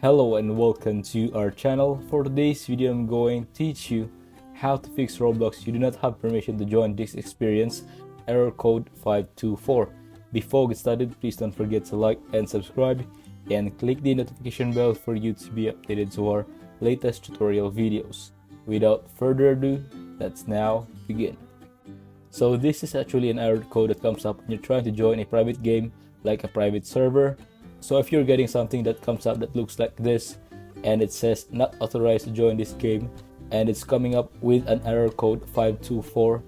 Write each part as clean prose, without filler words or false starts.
Hello and welcome to our channel. For today's video, I'm going to teach you how to fix Roblox. You do not have permission to join this experience. Error code 524. Before we get started, please don't forget to like and subscribe and click the notification bell for you to be updated to our latest tutorial videos. Without further ado, let's now begin. So this is actually an error code that comes up when you're trying to join a private game like a private server. So if you're getting something that comes up that looks like this and it says not authorized to join this game and it's coming up with an error code 524,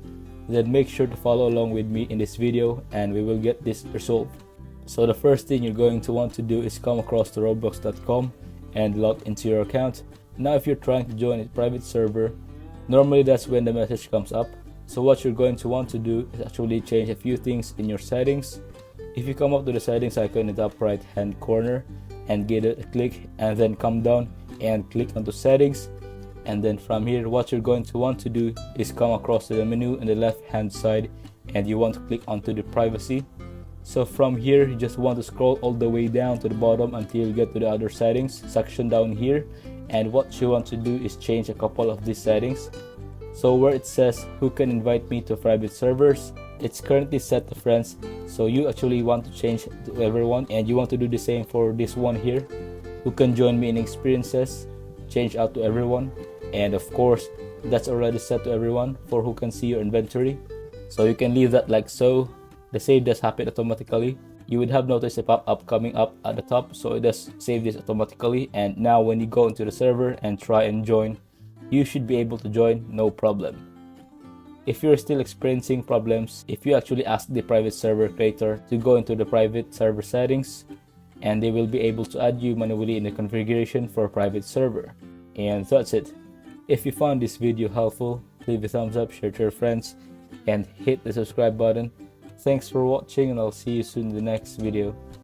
then make sure to follow along with me in this video and we will get this resolved. So the first thing you're going to want to do is come across to roblox.com and log into your account. Now if you're trying to join a private server, normally that's when the message comes up. So what you're going to want to do is actually change a few things in your settings. If you come up to the settings icon in the top right hand corner and give it a click and then come down and click onto settings, and then from here what you're going to want to do is come across to the menu on the left hand side and you want to click onto the privacy. So from here you just want to scroll all the way down to the bottom until you get to the other settings section down here, and what you want to do is change a couple of these settings. So where it says who can invite me to private servers, it's currently set to friends, so you actually want to change to everyone, and you want to do the same for this one here, who can join me in experiences, change out to everyone, and of course that's already set to everyone for who can see your inventory. So you can leave that like so. The save does happen automatically. You would have noticed a pop-up coming up at the top, so it does save this automatically, and now when you go into the server and try and join, you should be able to join no problem. If you're still experiencing problems, if you actually ask the private server creator to go into the private server settings, and they will be able to add you manually in the configuration for private server. And that's it. If you found this video helpful, leave a thumbs up, share to your friends, and hit the subscribe button. Thanks for watching, and I'll see you soon in the next video.